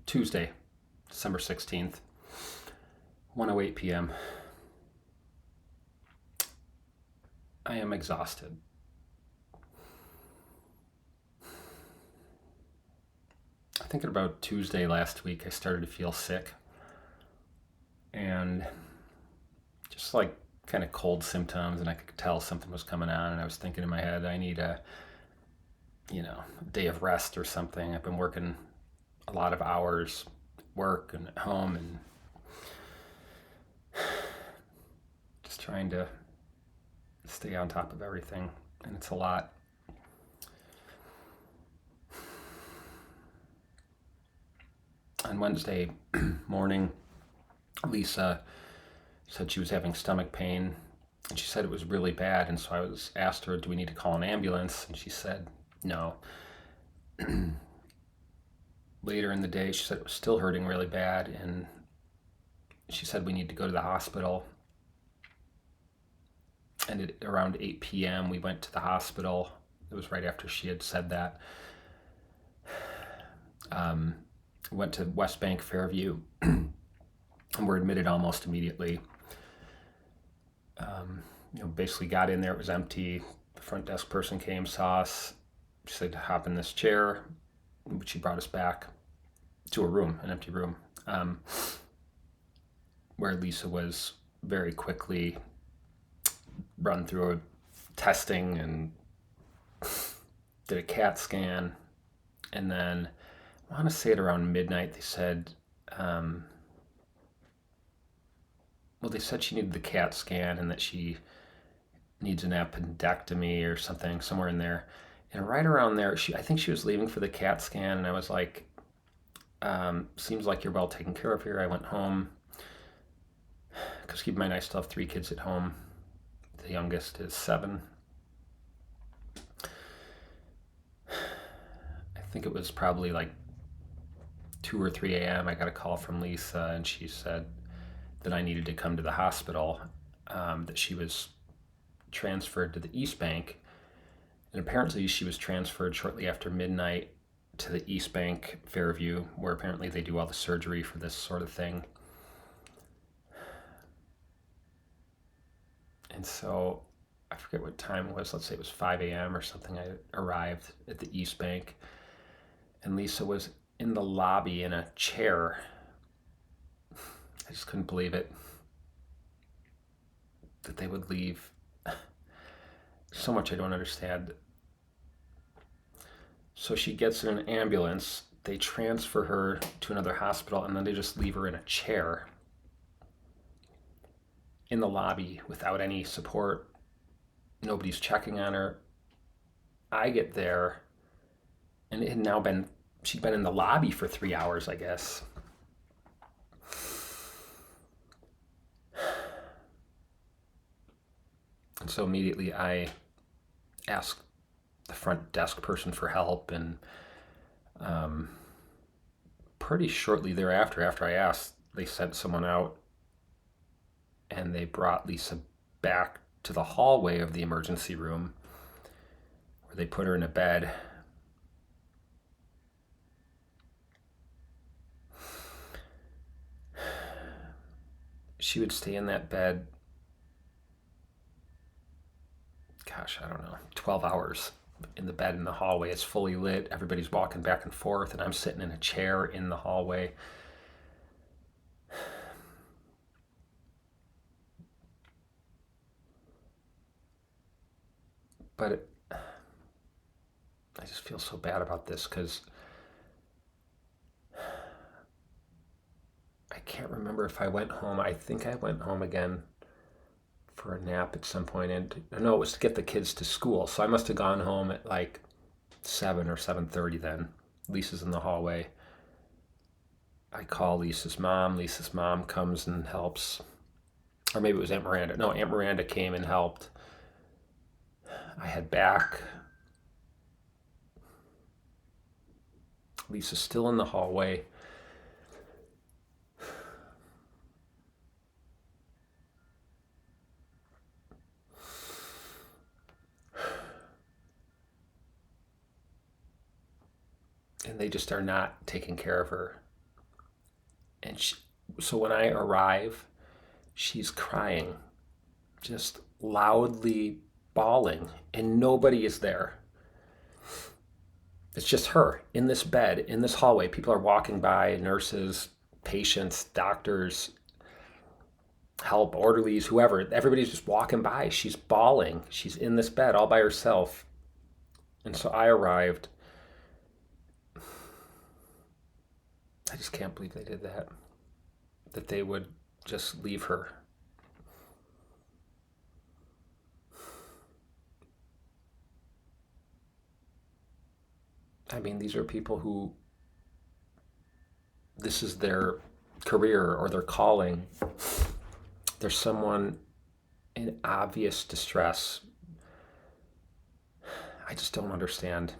Tuesday, December 16th, 1:08 p.m. I am exhausted. I think about Tuesday last week, I started to feel sick and just like kind of cold symptoms, and I could tell something was coming on. And I was thinking in my head, I need a day of rest or something. I've been working a lot of hours, work and at home, and just trying to stay on top of everything, and it's a lot. On Wednesday morning, Lisa said she was having stomach pain, and she said it was really bad. And so I was asked her, do we need to call an ambulance? And she said no. Later in the day, she said it was still hurting really bad, and she said we need to go to the hospital. And at around 8 p.m., we went to the hospital. It was right after she had said that. Went to West Bank, Fairview, and were admitted almost immediately. Basically got in there, it was empty. The front desk person came, saw us. She said to hop in this chair, but she brought us back to a room, an empty room, where Lisa was very quickly run through a testing and did a CAT scan. And then I want to say at around midnight, they said, they said she needed the CAT scan and that she needs an appendectomy or something, somewhere in there. And right around there, I think she was leaving for the CAT scan, and I was like, seems like you're well taken care of here. I went home, because keep in mind, I still have 3 kids at home. The youngest is 7. I think it was probably like 2 or 3 a.m. I got a call from Lisa, and she said that I needed to come to the hospital, that she was transferred to the East Bank. And apparently she was transferred shortly after midnight to the East Bank, Fairview, where apparently they do all the surgery for this sort of thing. And so I forget what time it was. Let's say it was 5 a.m. or something. I arrived at the East Bank, and Lisa was in the lobby in a chair. I just couldn't believe it, that they would leave. So much I don't understand. So she gets in an ambulance, they transfer her to another hospital, and then they just leave her in a chair in the lobby without any support. Nobody's checking on her. I get there, and it had she'd been in the lobby for 3 hours, I guess. And so immediately I asked the front desk person for help, and pretty shortly thereafter, after I asked, they sent someone out, and they brought Lisa back to the hallway of the emergency room, where they put her in a bed. She would stay in that bed, I don't know, 12 hours in the bed in the hallway. It's fully lit. Everybody's walking back and forth, and I'm sitting in a chair in the hallway. But I just feel so bad about this, because I can't remember if I went home. I think I went home again for a nap at some point, and no, it was to get the kids to school. So I must have gone home at like 7 or 7:30 then. Lisa's in the hallway. I call Lisa's mom. Lisa's mom comes and helps. Or maybe it was Aunt Miranda. No, Aunt Miranda came and helped. I head back. Lisa's still in the hallway. And they just are not taking care of her. And so when I arrive, she's crying, just loudly bawling, and nobody is there. It's just her in this bed, in this hallway. People are walking by, nurses, patients, doctors, help, orderlies, whoever. Everybody's just walking by. She's bawling. She's in this bed all by herself. And so I arrived. I just can't believe they did that. That they would just leave her. I mean, these are people who this is their career or their calling. There's someone in obvious distress. I just don't understand.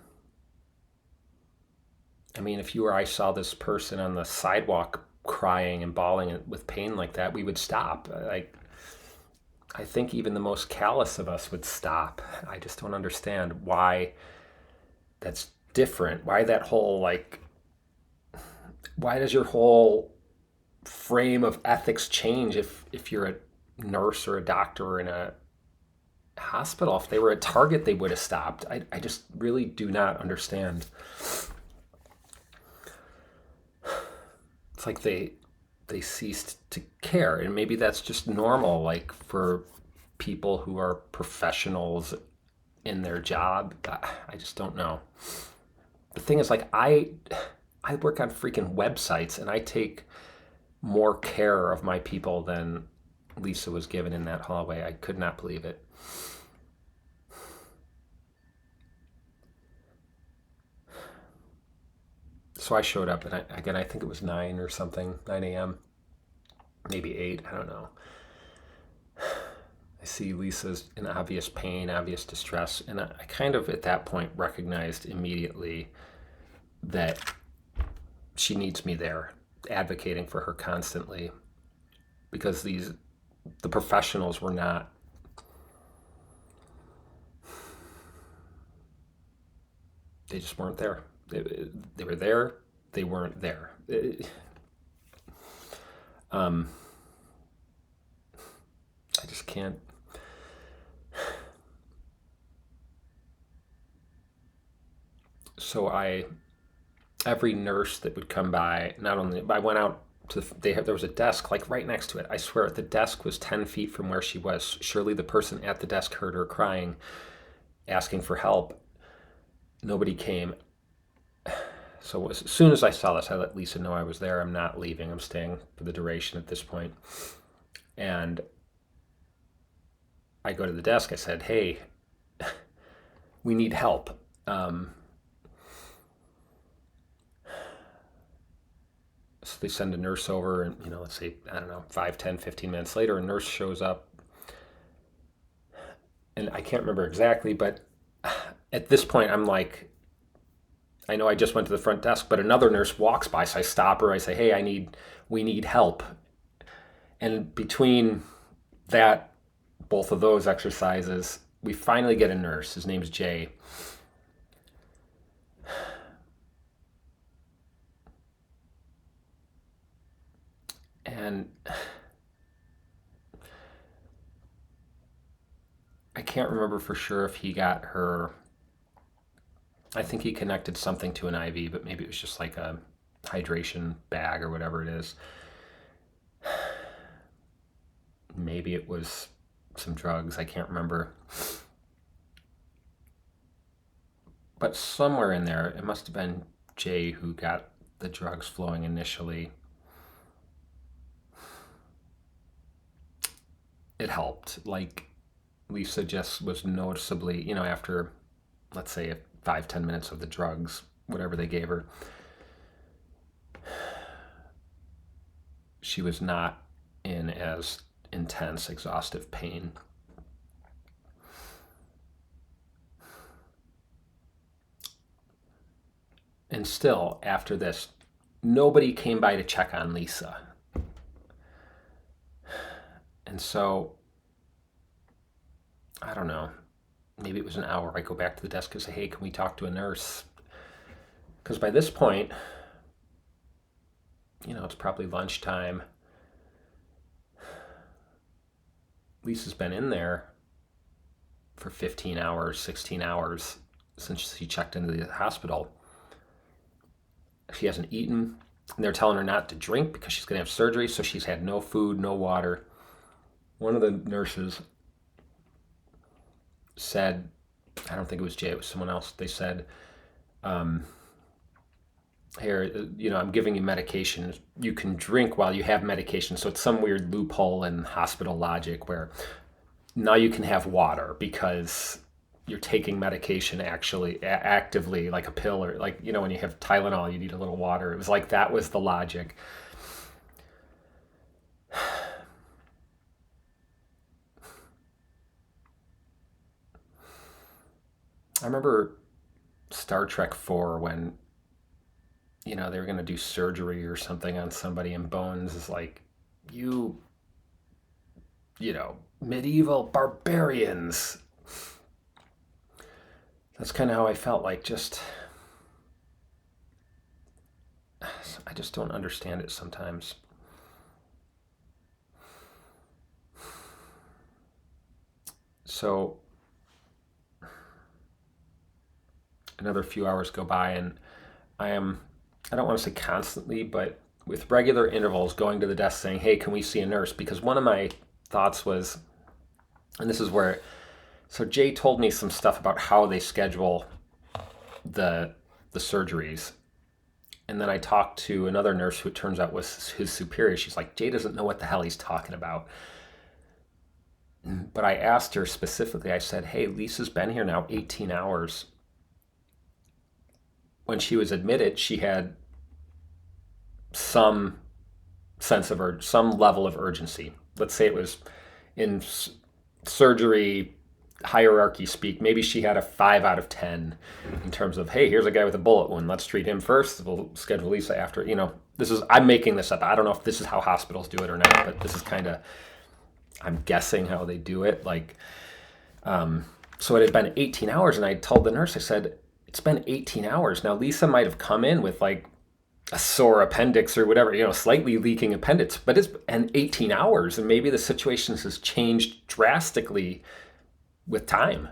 I mean, if you or I saw this person on the sidewalk crying and bawling with pain like that, we would stop. Like, I think even the most callous of us would stop. I just don't understand why that's different. Why that whole, like, why does your whole frame of ethics change if you're a nurse or a doctor or in a hospital? If they were at Target, they would have stopped. I just really do not understand. It's like they ceased to care, and maybe that's just normal, like for people who are professionals in their job. I just don't know. The thing is, like, I work on freaking websites, and I take more care of my people than Lisa was given in that hallway. I could not believe it. So I showed up, and I think it was 9 or something, 9 a.m., maybe 8, I don't know. I see Lisa's in obvious pain, obvious distress, and I kind of at that point recognized immediately that she needs me there, advocating for her constantly, because the professionals were not. They just weren't there. They were there. They weren't there. Um, I just can't. So every nurse that would come by, not only I went out to there was a desk like right next to it. I swear the desk was 10 feet from where she was. Surely the person at the desk heard her crying, asking for help. Nobody came. So as soon as I saw this, I let Lisa know I was there. I'm not leaving. I'm staying for the duration at this point. And I go to the desk. I said, "Hey, we need help." So they send a nurse over, and let's say, I don't know, 5, 10, 15 minutes later, a nurse shows up, and I can't remember exactly, but at this point, I'm like, I know I just went to the front desk, but another nurse walks by, so I stop her. I say, "Hey, we need help." And between that, both of those exercises, we finally get a nurse. His name's Jay. And I can't remember for sure if he got her. I think he connected something to an IV, but maybe it was just like a hydration bag or whatever it is. Maybe it was some drugs. I can't remember. But somewhere in there, it must have been Jay who got the drugs flowing initially. It helped. Like, Lisa just was noticeably, after, let's say, 5-10 minutes of the drugs, whatever they gave her, she was not in as intense, exhaustive pain. And still, after this, nobody came by to check on Lisa. And so, I don't know, maybe it was an hour. I go back to the desk and say, "Hey, can we talk to a nurse?" Because by this point, it's probably lunchtime. Lisa's been in there for 15 hours, 16 hours since she checked into the hospital. She hasn't eaten, and they're telling her not to drink because she's going to have surgery, so she's had no food, no water. One of the nurses said, I don't think it was Jay, it was someone else, they said, here, I'm giving you medication. You can drink while you have medication. So it's some weird loophole in hospital logic where now you can have water because you're taking medication actually actively, like a pill, or like, when you have Tylenol, you need a little water. It was like that was the logic. I remember Star Trek 4 when, they were going to do surgery or something on somebody, and Bones is like, you medieval barbarians. That's kind of how I felt, like, I just don't understand it sometimes. So another few hours go by, and I don't want to say constantly, but with regular intervals going to the desk saying, hey, can we see a nurse? Because one of my thoughts was, and this is where, so Jay told me some stuff about how they schedule the surgeries. And then I talked to another nurse who it turns out was his superior. She's like, Jay doesn't know what the hell he's talking about. But I asked her specifically, I said, hey, Lisa's been here now 18 hours. When she was admitted, she had some some level of urgency. Let's say it was in surgery hierarchy speak. Maybe she had a 5 out of 10 in terms of, hey, here's a guy with a bullet wound. Let's treat him first. We'll schedule Lisa after. I'm making this up. I don't know if this is how hospitals do it or not, but this is kind of, I'm guessing how they do it. So it had been 18 hours, and I told the nurse, I said, it's been 18 hours. Now, Lisa might have come in with like a sore appendix or whatever, slightly leaking appendix, but it's been 18 hours, and maybe the situation has changed drastically with time.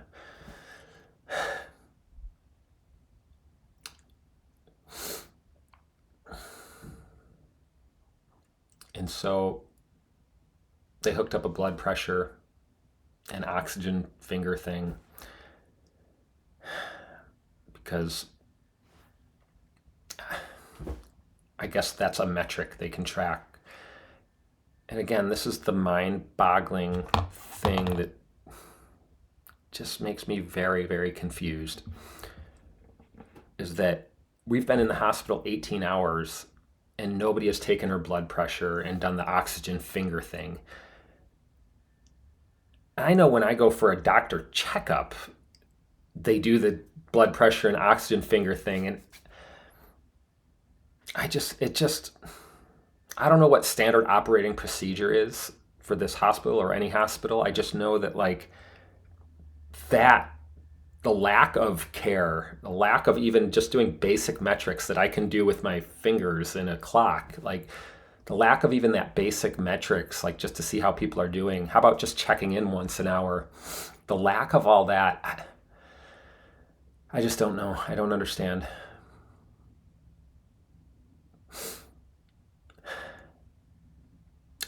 And so they hooked up a blood pressure and oxygen finger thing because I guess that's a metric they can track. And again, this is the mind-boggling thing that just makes me very, very confused, is that we've been in the hospital 18 hours and nobody has taken her blood pressure and done the oxygen finger thing. I know when I go for a doctor checkup, they do the blood pressure and oxygen finger thing, and I don't know what standard operating procedure is for this hospital or any hospital. I just know that the lack of care, the lack of even just doing basic metrics that I can do with my fingers in a clock, like the lack of even that basic metrics, like just to see how people are doing. How about just checking in once an hour? The lack of all that, I just don't know. I don't understand.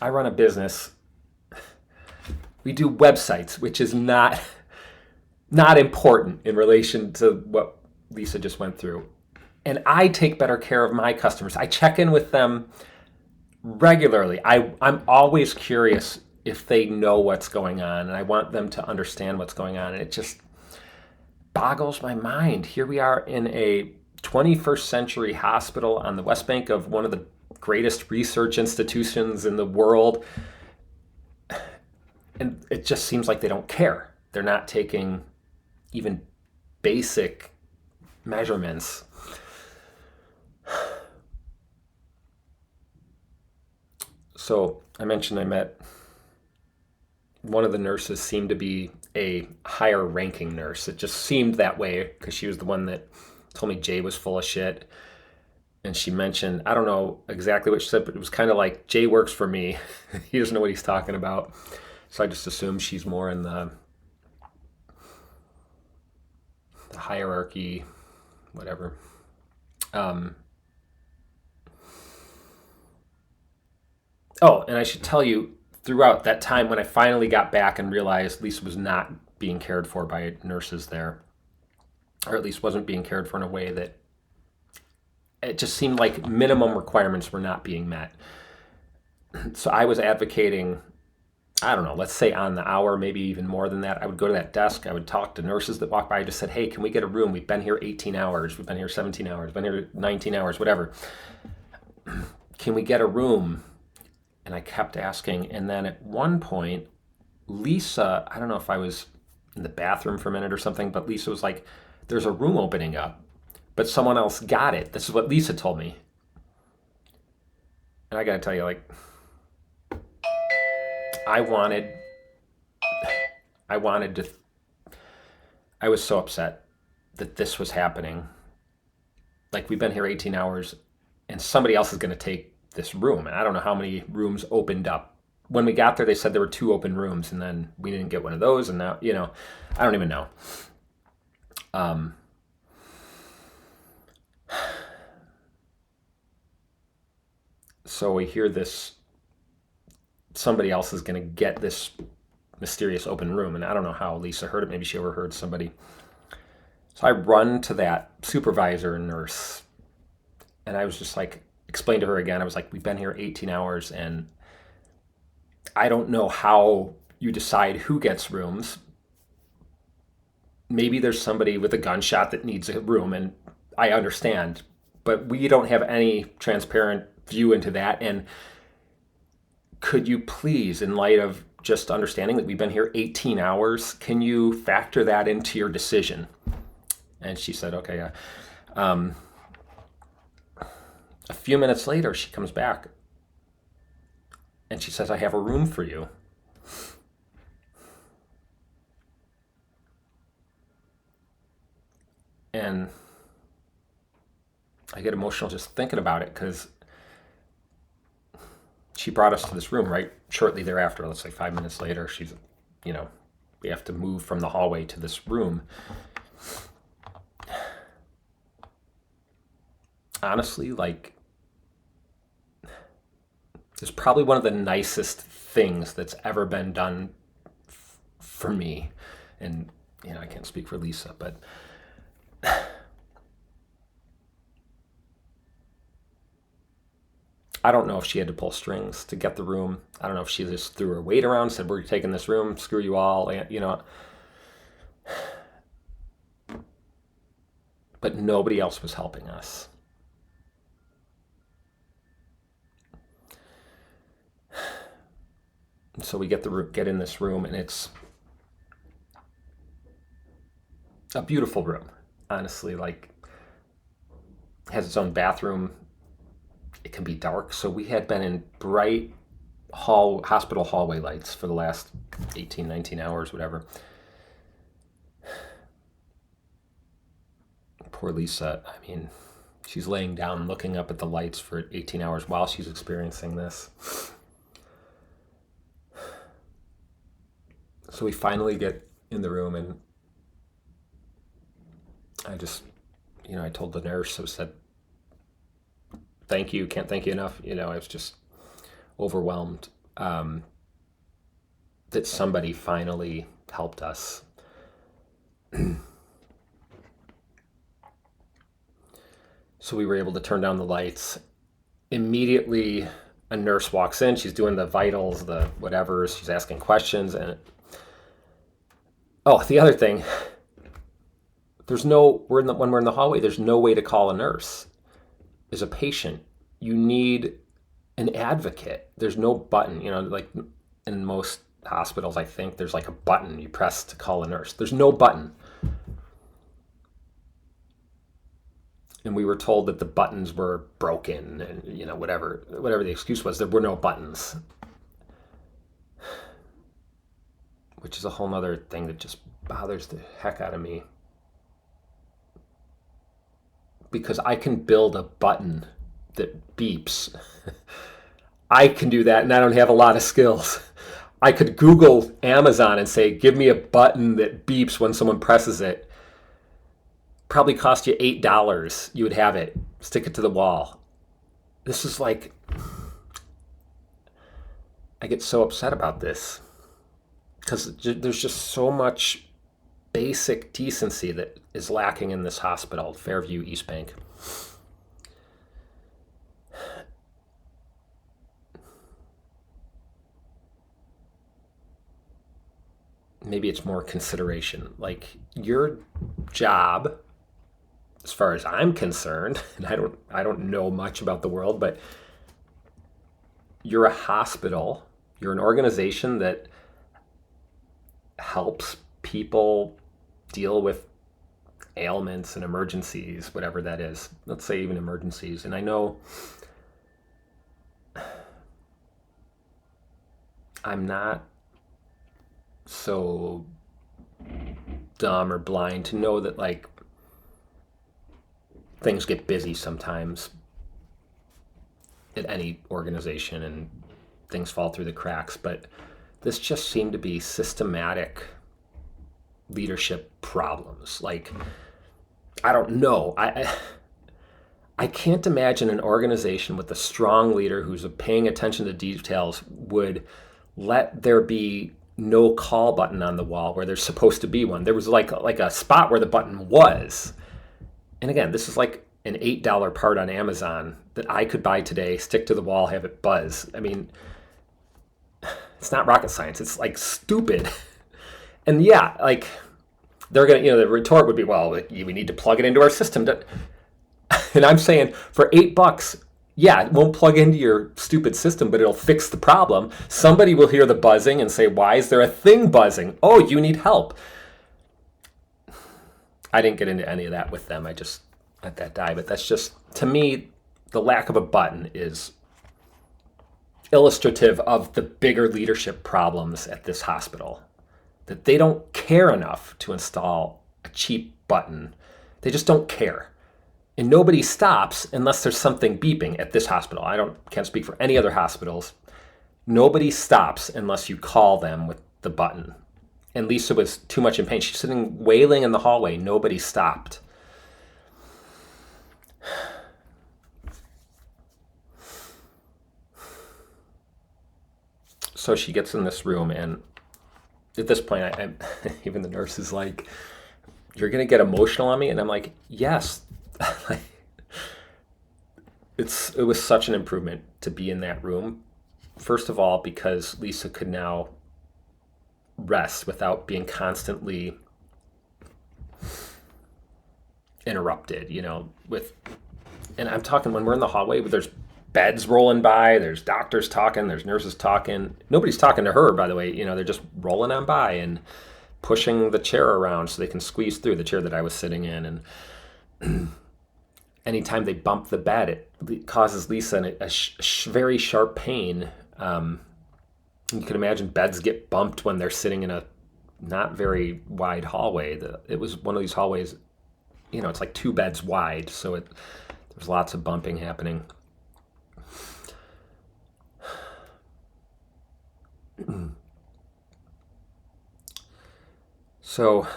I run a business. We do websites, which is not important in relation to what Lisa just went through. And I take better care of my customers. I check in with them regularly. I'm always curious if they know what's going on, and I want them to understand what's going on. And it just boggles my mind. Here we are in a 21st century hospital on the West Bank of one of the greatest research institutions in the world. And it just seems like they don't care. They're not taking even basic measurements. So I mentioned I met one of the nurses, seemed to be a higher ranking nurse. It just seemed that way because she was the one that told me Jay was full of shit. and she mentioned, I don't know exactly what she said, but it was kind of like, Jay works for me. He doesn't know what he's talking about. So I just assume she's more in the hierarchy, whatever. Um, oh, and I should tell you, throughout that time when I finally got back and realized Lisa was not being cared for by nurses there, or at least wasn't being cared for in a way that it just seemed like minimum requirements were not being met. So I was advocating, I don't know, let's say on the hour, maybe even more than that. I would go to that desk. I would talk to nurses that walked by. I just said, hey, can we get a room? We've been here 18 hours. We've been here 17 hours. Been here 19 hours, whatever. Can we get a room? And I kept asking. And then at one point, Lisa, I don't know if I was in the bathroom for a minute or something, but Lisa was like, there's a room opening up, but someone else got it. This is what Lisa told me. And I got to tell you, like, I wanted, I wanted to, I was so upset that this was happening. Like, we've been here 18 hours and somebody else is going to take this room. And I don't know how many rooms opened up. When we got there, they said there were 2 open rooms, and then we didn't get one of those. And now, I don't even know. So we hear this, somebody else is going to get this mysterious open room. And I don't know how Lisa heard it. Maybe she overheard somebody. So I run to that supervisor and nurse, and I was just like, explain to her again. I was like, we've been here 18 hours, and I don't know how you decide who gets rooms. Maybe there's somebody with a gunshot that needs a room, and I understand, but we don't have any transparent view into that. And could you please, in light of just understanding that we've been here 18 hours, can you factor that into your decision? And she said, okay, yeah. A few minutes later, she comes back and she says, I have a room for you. And I get emotional just thinking about it, because she brought us to this room right shortly thereafter. Let's say 5 minutes later, she's, we have to move from the hallway to this room. Honestly, like, it's probably one of the nicest things that's ever been done for me. And, I can't speak for Lisa, but I don't know if she had to pull strings to get the room. I don't know if she just threw her weight around, said, we're taking this room, screw you all, but nobody else was helping us. So we get in this room, and it's a beautiful room. Honestly, like, has its own bathroom. It can be dark. So we had been in bright hospital hallway lights for the last 18, 19 hours, whatever. Poor Lisa. I mean, she's laying down looking up at the lights for 18 hours while she's experiencing this. So we finally get in the room, and I just, I told the nurse, I said, thank you, can't thank you enough. I was just overwhelmed that somebody finally helped us. So we were able to turn down the lights. Immediately, a nurse walks in. She's doing the vitals, the whatever. She's asking questions. And the other thing, when we're in the hallway, there's no way to call a nurse. As a patient, you need an advocate. There's no button, like in most hospitals, I think there's like a button you press to call a nurse. There's no button. And we were told that the buttons were broken, and whatever the excuse was, there were no buttons. Which is a whole nother thing that just bothers the heck out of me. because I can build a button that beeps. I can do that, and I don't have a lot of skills. I could Google Amazon and say, give me a button that beeps when someone presses it. Probably cost you $8. You would have it. Stick it to the wall. This is like, I get so upset about this because there's just so much basic decency that is lacking in this hospital, Fairview, East Bank. Maybe it's more consideration. Like, your job, as far as I'm concerned, and I don't know much about the world, but you're a hospital, you're an organization that helps people deal with ailments and emergencies, whatever that is. Let's say even emergencies. And I know I'm not so dumb or blind to know that, like, things get busy sometimes at any organization and things fall through the cracks, but this just seemed to be systematic leadership problems. Like, I don't know. I can't imagine an organization with a strong leader who's paying attention to details would let there be no call button on the wall where there's supposed to be one. There was like a spot where the button was. And again, this is like an $8 part on Amazon that I could buy today, stick to the wall, have it buzz. I mean, it's not rocket science. It's like stupid. And yeah, like, they're going to, the retort would be, well, we need to plug it into our system. And I'm saying, for $8, yeah, it won't plug into your stupid system, but it'll fix the problem. Somebody will hear the buzzing and say, why is there a thing buzzing? Oh, you need help. I didn't get into any of that with them. I just let that die. But that's just, to me, the lack of a button is illustrative of the bigger leadership problems at this hospital. That they don't care enough to install a cheap button. They just don't care. And nobody stops unless there's something beeping at this hospital. Can't speak for any other hospitals. Nobody stops unless you call them with the button. And Lisa was too much in pain. She's sitting wailing in the hallway. Nobody stopped. So she gets in this room, and at this point, even the nurse is like, you're going to get emotional on me? And I'm like, yes. It was such an improvement to be in that room. First of all, because Lisa could now rest without being constantly interrupted, and I'm talking when we're in the hallway, but there's beds rolling by, there's doctors talking, there's nurses talking. Nobody's talking to her, by the way. They're just rolling on by and pushing the chair around so they can squeeze through, the chair that I was sitting in. And anytime they bump the bed, it causes Lisa a very sharp pain. You can imagine beds get bumped when they're sitting in a not very wide hallway. It was one of these hallways, it's like 2 beds wide, so there's lots of bumping happening. So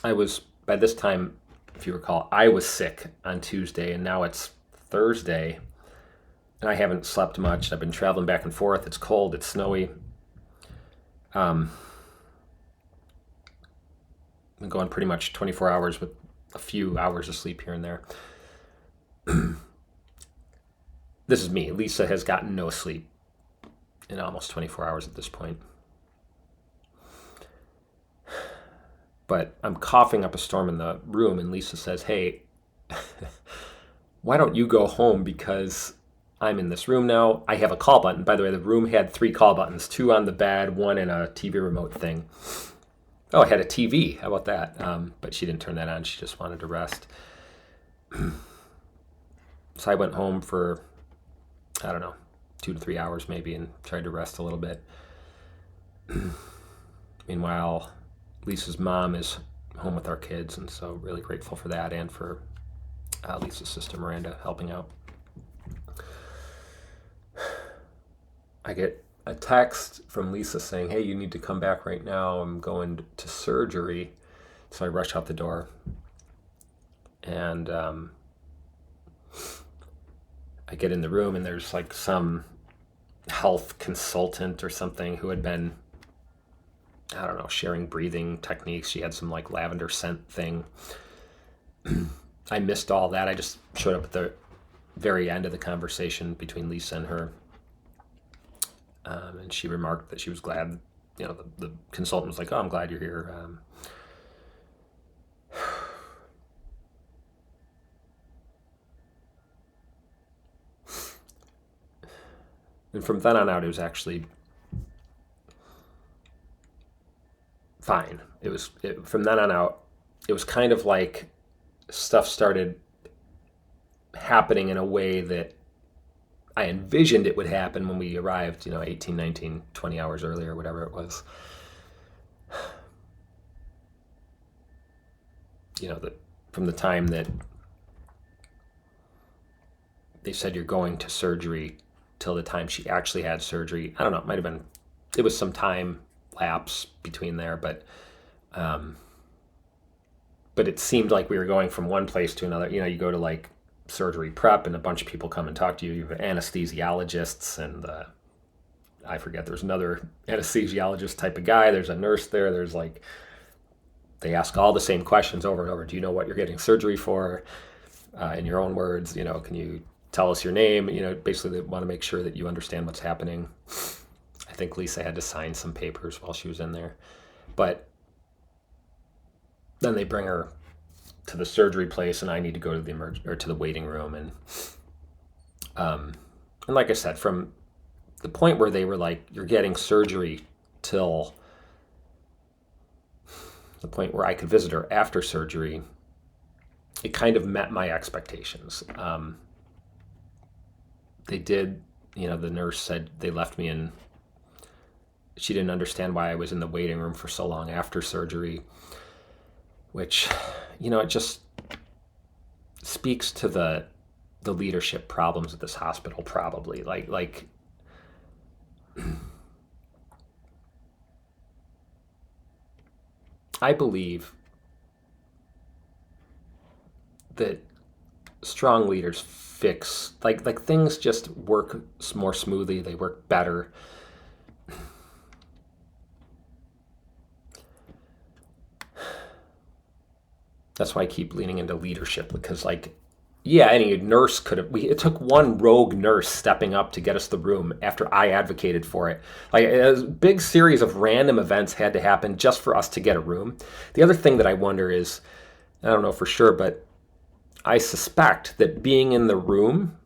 by this time, if you recall, I was sick on Tuesday, and now it's Thursday, and I haven't slept much. I've been traveling back and forth. It's cold. It's snowy. Been going pretty much 24 hours with a few hours of sleep here and there. This is me. Lisa has gotten no sleep in almost 24 hours at this point. But I'm coughing up a storm in the room, and Lisa says, hey, why don't you go home, because I'm in this room now. I have a call button. By the way, the room had 3 call buttons, 2 on the bed, 1 in a TV remote thing. Oh, I had a TV. How about that? But she didn't turn that on. She just wanted to rest. So I went home for, 2 to 3 hours maybe, and tried to rest a little bit. Meanwhile, Lisa's mom is home with our kids, and so really grateful for that, and for Lisa's sister Miranda helping out. I get a text from Lisa saying, "Hey, you need to come back right now. I'm going to surgery." So I rush out the door, and I get in the room, and there's like some health consultant or something who had been, I don't know, sharing breathing techniques. She had some like lavender scent thing. I missed all that. I just showed up at the very end of the conversation between Lisa and her. And she remarked that she was glad, the consultant was like, "Oh, I'm glad you're here." And from then on out, it was actually fine. From then on out, it was kind of like stuff started happening in a way that I envisioned it would happen when we arrived, 18, 19, 20 hours earlier, whatever it was. From the time that they said you're going to surgery till the time she actually had surgery, I don't know, it was some time lapse between there, but it seemed like we were going from one place to another. You go to like surgery prep, and a bunch of people come and talk to you. You have anesthesiologists, and I forget, there's another anesthesiologist type of guy. There's a nurse there. There's like, they ask all the same questions over and over. Do you know what you're getting surgery for? In your own words, can you tell us your name? Basically they want to make sure that you understand what's happening. I think Lisa had to sign some papers while she was in there. But then they bring her to the surgery place, and I need to go to the waiting room. And like I said, from the point where they were like, "You're getting surgery," till the point where I could visit her after surgery, it kind of met my expectations. They did, the nurse said they left me in. She didn't understand why I was in the waiting room for so long after surgery, which, it just speaks to the leadership problems at this hospital, probably. Like I believe that strong leaders fix, like things just work more smoothly. They work better. That's why I keep leaning into leadership, because any nurse could have. It took one rogue nurse stepping up to get us the room after I advocated for it. Like, a big series of random events had to happen just for us to get a room. The other thing that I wonder is, I don't know for sure, but I suspect that being in the room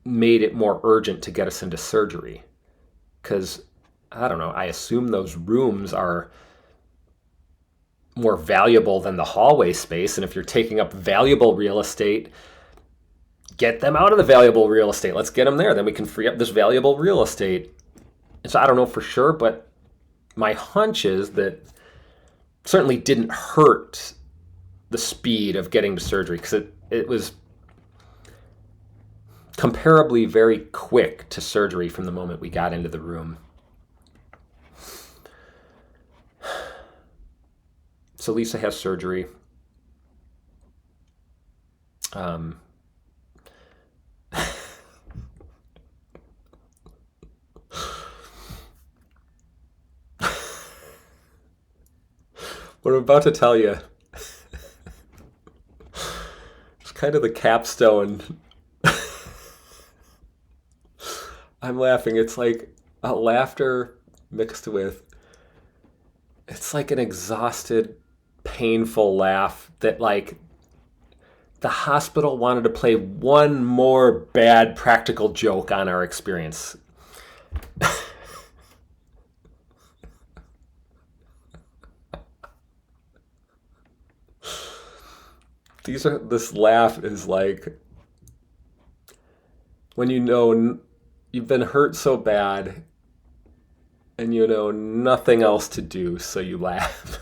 made it more urgent to get us into surgery. Because, I don't know, I assume those rooms are more valuable than the hallway space. And if you're taking up valuable real estate, get them out of the valuable real estate. Let's get them there. Then we can free up this valuable real estate. And so I don't know for sure, but my hunch is that certainly didn't hurt the speed of getting to surgery, because it was comparably very quick to surgery from the moment we got into the room. So Lisa has surgery. What I'm about to tell you is kind of the capstone. I'm laughing. It's like a laughter mixed with, it's like an exhausted, painful laugh that like the hospital wanted to play one more bad practical joke on our experience. This laugh is like when you've been hurt so bad and you know nothing else to do, so you laugh.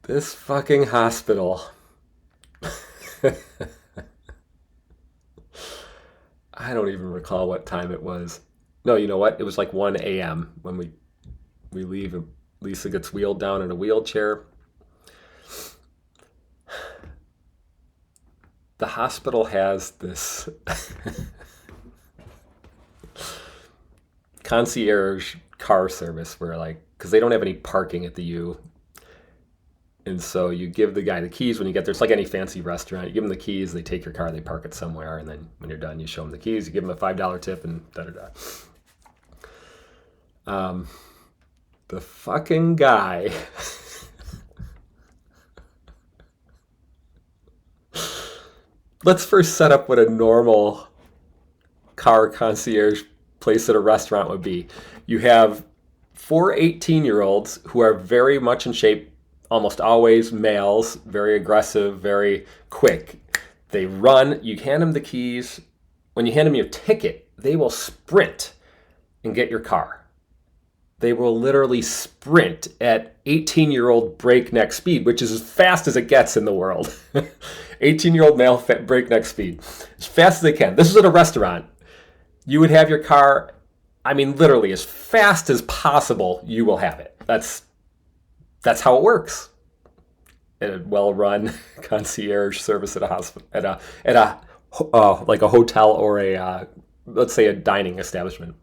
This fucking hospital. I don't even recall what time it was. No, you know what? It was like 1 a.m. when we leave. And Lisa gets wheeled down in a wheelchair. The hospital has this concierge car service where, like, because they don't have any parking at the U. And so you give the guy the keys when you get there. It's like any fancy restaurant. You give them the keys, they take your car, they park it somewhere, and then when you're done, you show them the keys, you give them a $5 tip, and da da da. The fucking guy. Let's first set up what a normal car concierge place at a restaurant would be. You have 4 18-year-olds who are very much in shape, almost always males, very aggressive, very quick. They run, you hand them the keys. When you hand them your ticket, they will sprint and get your car. They will literally sprint at 18-year-old breakneck speed, which is as fast as it gets in the world. 18-year-old male breakneck speed. As fast as they can. This is at a restaurant. You would have your car, I mean, literally as fast as possible, you will have it. That's how it works. A well-run concierge service at a hospital, at a like a hotel or a let's say a dining establishment.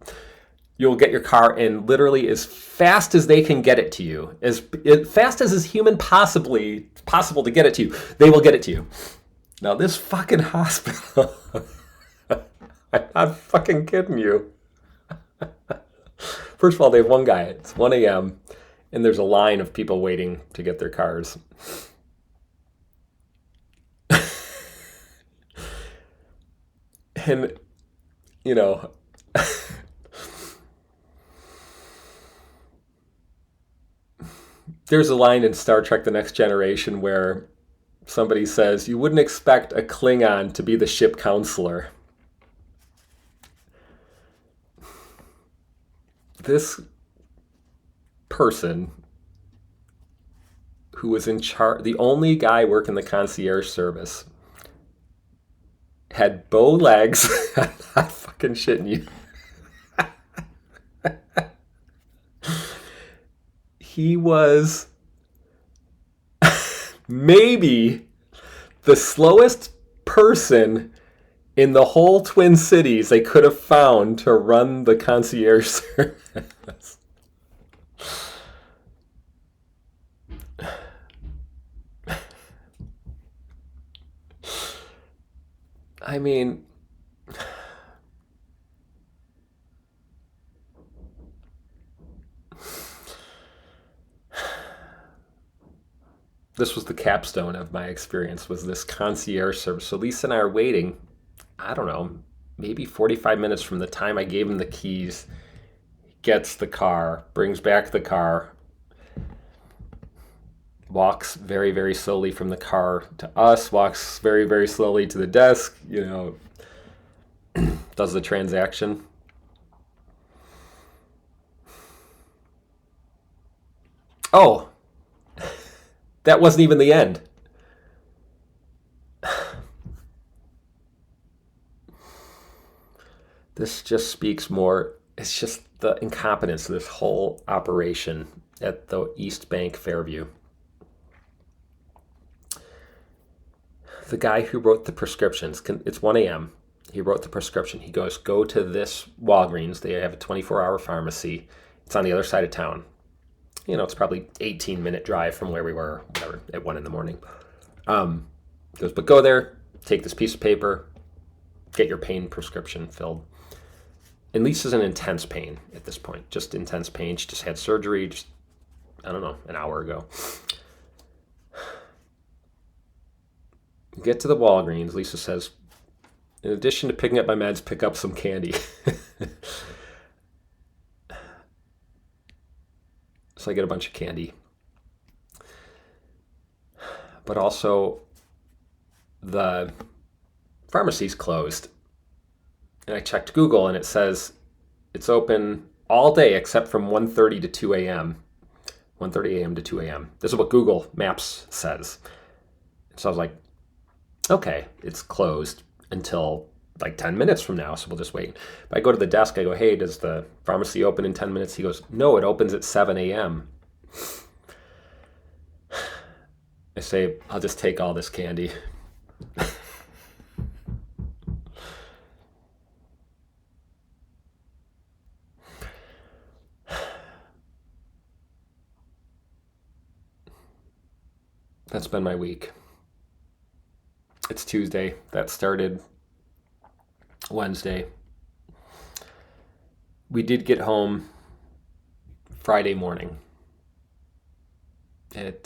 You'll get your car in literally as fast as they can get it to you, as fast as is human possible to get it to you. They will get it to you. Now this fucking hospital, I'm not fucking kidding you. First of all, they have one guy. It's 1 a.m. and there's a line of people waiting to get their cars. And, you know, there's a line in Star Trek The Next Generation where somebody says, you wouldn't expect a Klingon to be the ship counselor. This person who was in charge, the only guy working the concierge service, had bow legs. I'm not fucking shitting you. He was maybe the slowest person in the whole Twin Cities they could have found to run the concierge service. I mean, this was the capstone of my experience, was this concierge service. So Lisa and I are waiting, I don't know, maybe 45 minutes from the time I gave him the keys. He gets the car, brings back the car, walks very, very slowly from the car to us, walks very, very slowly to the desk, does the transaction. Oh, that wasn't even the end. This just speaks more, it's just the incompetence of this whole operation at the East Bank Fairview. The guy who wrote the prescriptions, it's 1 a.m. He wrote the prescription. He goes, go to this Walgreens. They have a 24-hour pharmacy. It's on the other side of town. It's probably 18-minute drive from where we were, whatever, at 1 in the morning. Goes, but go there, take this piece of paper, get your pain prescription filled. And Lisa's in intense pain at this point, just intense pain. She just had surgery, an hour ago. Get to the Walgreens. Lisa says, in addition to picking up my meds, pick up some candy. So I get a bunch of candy. But also, the pharmacy's closed. And I checked Google, and it says it's open all day except from 1:30 to 2 a.m. 1:30 a.m. to 2 a.m. This is what Google Maps says. So I was like, okay, it's closed until like 10 minutes from now, so we'll just wait. But I go to the desk, I go, hey, does the pharmacy open in 10 minutes? He goes, no, it opens at 7 a.m. I say, I'll just take all this candy. That's been my week. It's Tuesday. That started Wednesday. We did get home Friday morning at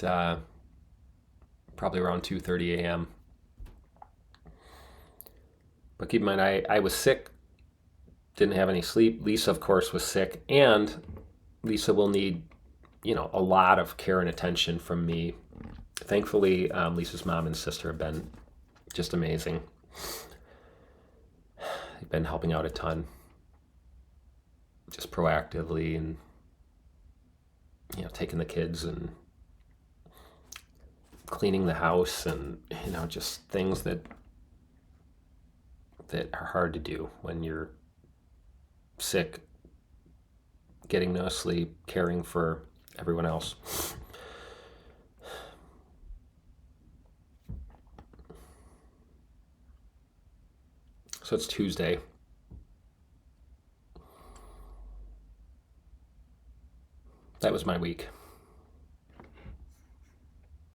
probably around 2:30 a.m. But keep in mind, I was sick, didn't have any sleep. Lisa, of course, was sick, and Lisa will need, a lot of care and attention from me. Thankfully, Lisa's mom and sister have been just amazing. They've been helping out a ton, just proactively, and taking the kids and cleaning the house, and just things that are hard to do when you're sick, getting no sleep, caring for everyone else. So it's Tuesday. That was my week.